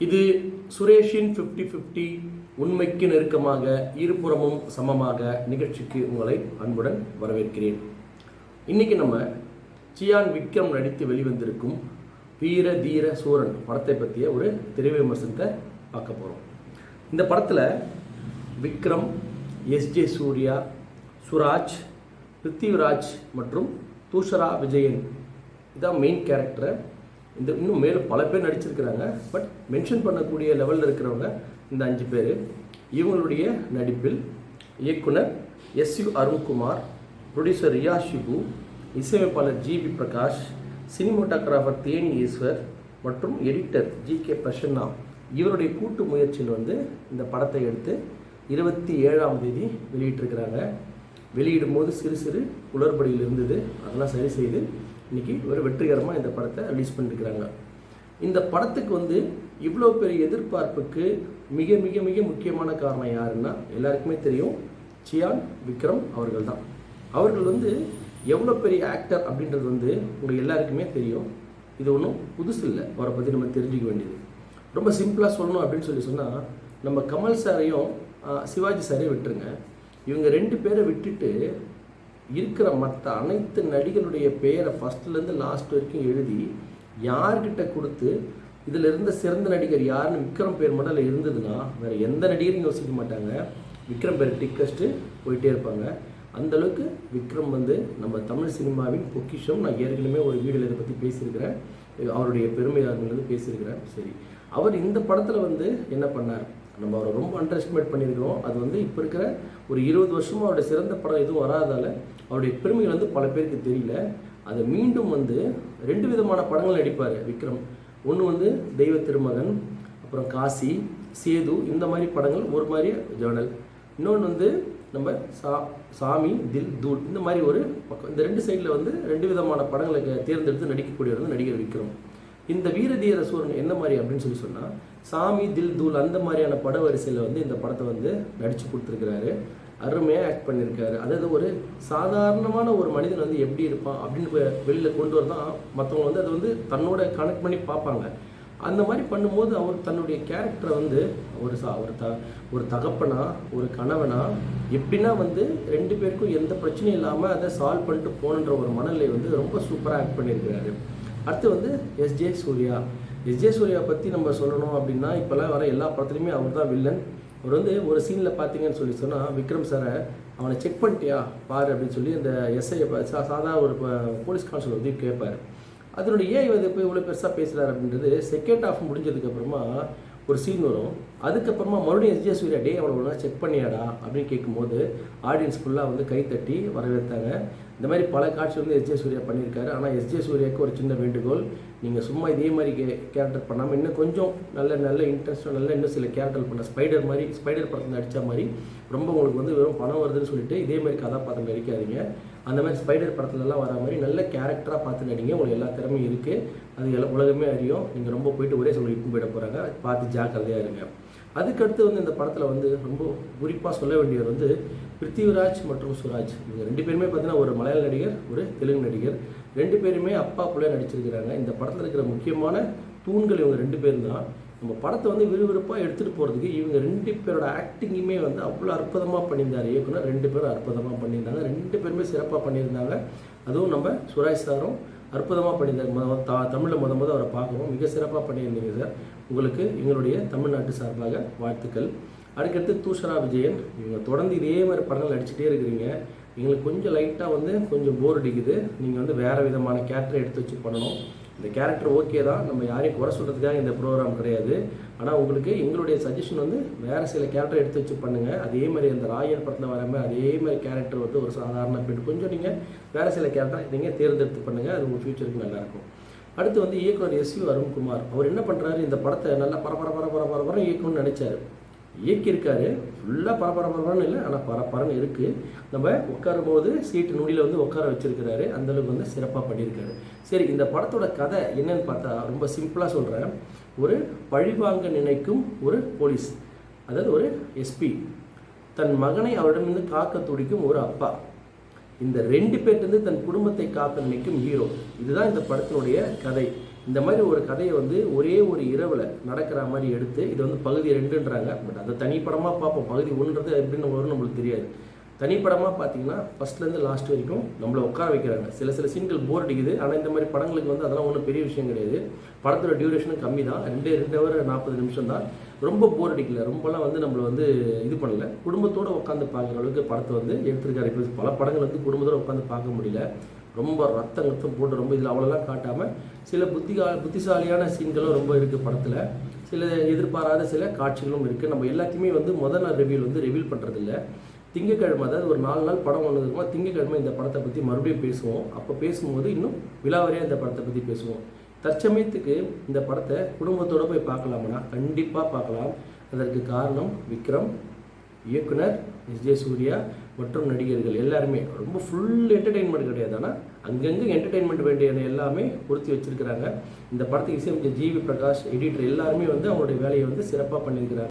இது சுரேஷின் 50-50 உண்மைக்கு நெருக்கமாக இருபுறமும் சமமாக நிகழ்ச்சிக்கு உங்களை அன்புடன் வரவேற்கிறேன். இன்னைக்கு நம்ம சியான் விக்ரம் நடித்து வெளிவந்திருக்கும் வீர தீர சூரன் படத்தை பற்றிய ஒரு திரை விமர்சனத்தை பார்க்க போகிறோம். இந்த படத்தில் விக்ரம், எஸ்ஜே சூர்யா, சுராஜ், பிருத்திவிராஜ் மற்றும் தூஷரா விஜயன் இதான் மெயின் கேரக்டர். இன்னும் மேலும் பல பேர் நடிச்சிருக்கிறாங்க. பட் மென்ஷன் பண்ணக்கூடிய லெவலில் இருக்கிறவங்க இந்த 5 பேர். இவங்களுடைய நடிப்பில் இயக்குனர் எஸ்யு அருண்குமார், ப்ரொடியூசர் ரியா ஷிபு, இசையமைப்பாளர் ஜிபி பிரகாஷ், சினிமோட்டோகிராஃபர் தேனி ஈஸ்வர் மற்றும் எடிட்டர் ஜி.கே. பிரசன்னா இவருடைய கூட்டு முயற்சியில் இந்த படத்தை எடுத்து 27ஆம் தேதி வெளியிட்டிருக்கிறாங்க. வெளியிடும் போது சிறு சிறு குளறுபடியில் இருந்தது, அதெல்லாம் சரி செய்து இன்றைக்கி ஒரு வெற்றிகரமாக இந்த படத்தை ரிலீஸ் பண்ணியிருக்கிறாங்க. இந்த படத்துக்கு இவ்வளோ பெரிய எதிர்பார்ப்புக்கு மிக மிக மிக முக்கியமான காரணம் யாருன்னா எல்லாருக்குமே தெரியும், சியான் விக்ரம் அவர்கள் தான். அவர்கள் எவ்வளோ பெரிய ஆக்டர் அப்படின்றது உங்களுக்கு எல்லாருக்குமே தெரியும். இது ஒன்றும் புதுசு இல்லை. அவரை பற்றி நம்ம தெரிஞ்சுக்க வேண்டியது. ரொம்ப சிம்பிளாக சொல்லணும் அப்படின்னு சொன்னால், நம்ம கமல் சாரையும் சிவாஜி சாரையும் விட்டுருங்க. இவங்க 2 பேரை விட்டுட்டு இருக்கிற மற்ற அனைத்து நடிகருடைய பெயரை ஃபஸ்ட்லேருந்து லாஸ்ட் வரைக்கும் எழுதி யார்கிட்ட கொடுத்து இதில் இருந்த சிறந்த நடிகர் யாருன்னு விக்ரம் பேர் மட்டும் அதில் இருந்ததுன்னா வேறு எந்த நடிகரையும் யோசிக்க மாட்டாங்க. விக்ரம் பேர் டிக்கஸ்ட்டு போயிட்டே இருப்பாங்க. அந்தளவுக்கு விக்ரம் நம்ம தமிழ் சினிமாவின் பொக்கிஷம். நான் ஏற்கனவே ஒரு வீடியோவில் இதை பற்றி பேசியிருக்கிறேன், அவருடைய பெருமையாளர்லேருந்து பேசியிருக்கிறேன். சரி, அவர் இந்த படத்தில் என்ன பண்ணார், நம்ம அவரை ரொம்ப அண்டர் எஸ்டிமேட் பண்ணியிருக்கிறோம். அது இப்போ இருக்கிற ஒரு 20 வருஷமாக அவருடைய சிறந்த படம் எதுவும் வராதால் அவருடைய பெருமைகள் பல பேருக்கு தெரியல. அதை மீண்டும் 2 விதமான படங்கள் நடிப்பார் விக்ரம். ஒன்று தெய்வ திருமகன், அப்புறம் காசி, சேது, இந்த மாதிரி படங்கள் ஒரு மாதிரி ஜேர்னல். இன்னொன்று நம்ம சாமி, தில், தூள், இந்த மாதிரி ஒரு பக்கம். இந்த 2 சைடில் 2 விதமான படங்களை தேர்ந்தெடுத்து நடிக்கக்கூடியவர் நடிகர் விக்ரம். இந்த வீரதீர சூரன் என்ன மாதிரி அப்படின்னு சொன்னால், சாமி, தில், தூள் அந்த மாதிரியான பட வரிசையில் இந்த படத்தை நடித்து கொடுத்துருக்கிறாரு. அருமையாக ஆக்ட் பண்ணியிருக்காரு. அதாவது ஒரு சாதாரணமான ஒரு மனிதன் எப்படி இருப்பான் அப்படின்னு வெளியில் கொண்டு வரதான் மற்றவங்க அதை தன்னோட கனெக்ட் பண்ணி பார்ப்பாங்க. அந்த மாதிரி பண்ணும்போது அவர் தன்னுடைய கேரக்டரை ஒரு தகப்பனா, ஒரு கணவனா, எப்படின்னா 2 பேருக்கும் எந்த பிரச்சனையும் இல்லாமல் அதை சால்வ் பண்ணிட்டு போகணுன்ற ஒரு மனநிலை ரொம்ப சூப்பராக ஆக்ட் பண்ணியிருக்கிறாரு. அடுத்து எஸ்ஜே சூர்யா. எஸ்ஜே சூர்யா பற்றி நம்ம சொல்லணும் அப்படின்னா, இப்போல்லாம் வர எல்லா படத்துலையுமே அவர் தான் வில்லன். அவர் ஒரு சீனில் பார்த்தீங்கன்னு சொன்னால், விக்ரம் சாரை அவனை செக் பண்ணிட்டியா பாரு அப்படின்னு சொல்லி அந்த எஸ்ஐ சாதா ஒரு போலீஸ் கான்ஸ்டபிள் கேட்பார். அதனுடைய போய் இவ்வளோ பெருசாக பேசுகிறார் அப்படின்றது செகண்ட் ஹாஃப் முடிஞ்சதுக்கப்புறமா ஒரு சீன் வரும். அதுக்கப்புறமா மறுபடியும் எஸ்ஜே சூர்யா அவனை ஒன்றா செக் பண்ணியாடா அப்படின்னு கேட்கும்போது ஆடியன்ஸ் ஃபுல்லாக கை தட்டி வரவேற்றாங்க. இந்த மாதிரி பல காட்சி எஸ்ஜே சூர்யா பண்ணியிருக்காரு. ஆனால் எஸ்ஜே சூர்யாவுக்கு ஒரு சின்ன வேண்டுகோள், நீங்கள் சும்மா இதே மாதிரி கேரக்டர் பண்ணாமல் இன்னும் கொஞ்சம் நல்ல இன்ட்ரெஸ்ட்டாக இன்னும் சில கேரக்டர் பண்ண ஸ்பைடர் படத்தில் நடித்த மாதிரி ரொம்ப உங்களுக்கு வெறும் பணம் வருதுன்னு சொல்லிட்டு இதே மாதிரி கதாபாத்திரம் நடிக்காதீங்க. அந்த மாதிரி ஸ்பைடர் படத்துலலாம் வர மாதிரி நல்ல கேரக்டராக பார்த்து நடிங்க. உங்களுக்கு எல்லா திறமையும் இருக்குது, அது உலகமே அறியும். நீங்கள் ரொம்ப போயிட்டு ஒரே சொல்லி இட்டு போயிட போகிறாங்க, பார்த்து ஜாக்கிரதையாக இருங்க. அதுக்கடுத்து இந்த படத்தில் ரொம்ப குறிப்பாக சொல்ல வேண்டியது பிருத்திவிராஜ் மற்றும் சுராஜ். இவங்க 2 பேருமே பார்த்தீங்கன்னா ஒரு மலையாள நடிகர், ஒரு தெலுங்கு நடிகர். 2 பேருமே அப்பா பிள்ளை நடிச்சிருக்கிறாங்க. இந்த படத்தில் இருக்கிற முக்கியமான தூண்கள் இவங்க 2 பேரும் தான். நம்ம படத்தை விறுவிறுப்பாக எடுத்துகிட்டு போகிறதுக்கு இவங்க 2 பேரோட ஆக்டிங்குமே அவ்வளோ அற்புதமாக பண்ணியிருந்தார் இயக்குனர். 2 பேரும் அற்புதமாக பண்ணியிருந்தாங்க. 2 பேருமே சிறப்பாக பண்ணியிருந்தாங்க. அதுவும் நம்ம சுராஜ் சாரும் அற்புதமாக பண்ணியிருந்தாங்க. தமிழில் முத அவரை பார்க்குறோம். மிக சிறப்பாக பண்ணியிருந்தீங்க சார். உங்களுக்கு எங்களுடைய தமிழ்நாட்டு சார்பாக வாழ்த்துக்கள். அதுக்கடுத்து தூஷரா விஜயன். இவங்க தொடர்ந்து இதே மாதிரி படங்கள் நடிச்சுட்டே இருக்கிறீங்க. எங்களுக்கு கொஞ்சம் லைட்டாக கொஞ்சம் போர் அடிக்குது. நீங்கள் வேறு விதமான கேரக்டரை எடுத்து வச்சு பண்ணணும். இந்த கேரக்டர் ஓகே தான், நம்ம யாரையும் குறை சொல்கிறதுக்காக இந்த ப்ரோக்ராம் கிடையாது. ஆனால் உங்களுக்கு எங்களுடைய சஜஷன் வேறு சில கேரக்டர் எடுத்து வச்சு பண்ணுங்கள். அதே மாதிரி அந்த ராயன் படத்தில் வர மாதிரி அதே மாதிரி கேரக்டர் ஒரு சாதாரண பெண் கொஞ்சம் நீங்கள் வேறு சில கேரக்டர் நீங்கள் தேர்ந்தெடுத்து பண்ணுங்கள். அது உங்கள் ஃப்யூச்சருக்கு நல்லாயிருக்கும். அடுத்து இயக்குனர் எஸ்யு அருண்குமார். அவர் என்ன பண்ணுறாரு, இந்த படத்தை நல்லா பரபர இயக்கணும்னு நினச்சார். இயக்கியிருக்காரு. ஃபுல்லாக பரபரன்னு இல்லை, ஆனால் பரபரன்னு இருக்குது. நம்ம உட்காரும் போது சீட்டு நுடியில் உட்கார வச்சுருக்கிறாரு. அந்தளவுக்கு சிறப்பாக பண்ணியிருக்காரு. சரி, இந்த படத்தோட கதை என்னன்னு பார்த்தா ரொம்ப சிம்பிளாக சொல்கிறேன். ஒரு பழிவாங்க நினைக்கும் ஒரு போலீஸ், அதாவது ஒரு எஸ்பி, தன் மகனை அவரிடமிருந்து காக்க துடிக்கும் ஒரு அப்பா, இந்த 2 பேர்லேருந்து தன் குடும்பத்தை காக்க நினைக்கும் ஹீரோ. இதுதான் இந்த படத்தினுடைய கதை. இந்த மாதிரி ஒரு கதையை வந்து ஒரே ஒரு இரவில் நடக்கிற மாதிரி எடுத்து இது வந்து பகுதி 2ன்றாங்க. பட் அதை தனிப்படமாக பார்ப்போம். பகுதி 1ன்றது எப்படின்னு வரும் நம்மளுக்கு தெரியாது. தனிப்படமாக பார்த்தீங்கன்னா ஃபஸ்ட்லேருந்து லாஸ்ட் வரைக்கும் நம்மளை உட்கார வைக்கிறாங்க. சில சீன்கள் போர் அடிக்குது. ஆனால் இந்த மாதிரி படங்களுக்கு வந்து அதெல்லாம் ஒன்றும் பெரிய விஷயம் கிடையாது. படத்தோட டியூரேஷனும் கம்மி தான். 2 ஹவர் 40 நிமிஷம் தான். ரொம்ப போர் அடிக்கல. ரொம்பலாம் வந்து நம்மளை வந்து இது பண்ணல. குடும்பத்தோடு உட்காந்து பார்க்குற அளவுக்கு படத்தை வந்து எடுத்திருக்காரு. இப்போ பல படங்கள் வந்து குடும்பத்தோடு உட்காந்து பார்க்க முடியல. ரொம்ப ரத்தம் போட்டு ரொம்ப இதில் அவ்வளோலாம் காட்டாமல் சில புத்திசாலியான சீன்களும் ரொம்ப இருக்குது படத்தில். சில எதிர்பாராத சில காட்சிகளும் இருக்குது. நம்ம எல்லாத்தையுமே வந்து முதல் நாள் ரிவீல் பண்ணுறதில்ல. திங்கக்கிழமை, அதாவது ஒரு 4 நாள் படம் ஒன்று இருக்குமா, திங்கக்கிழமை இந்த படத்தை பற்றி மறுபடியும் பேசுவோம். அப்போ பேசும்போது இன்னும் விலாவரியாக இந்த படத்தை பற்றி பேசுவோம். தற்சமயத்துக்கு இந்த படத்தை குடும்பத்தோடு போய் பார்க்கலாம்னா கண்டிப்பாக பார்க்கலாம். அதற்கு காரணம் விக்ரம், இயக்குனர் எஸ்.ஜே. சூர்யா மற்றும் நடிகர்கள் எல்லாருமே ரொம்ப ஃபுல் என்டர்டெயின்மெண்ட் கிடையாது. ஆனால் அங்கங்கே என்டர்டெயின்மெண்ட் வேண்டிய எல்லாமே பொருத்தி வச்சுருக்கிறாங்க. இந்த படத்துக்கு இசையமைச்ச ஜி.வி. பிரகாஷ், எடிட்டர் எல்லாருமே வந்து அவங்களுடைய வேலையை வந்து சிறப்பாக பண்ணியிருக்கிறாங்க.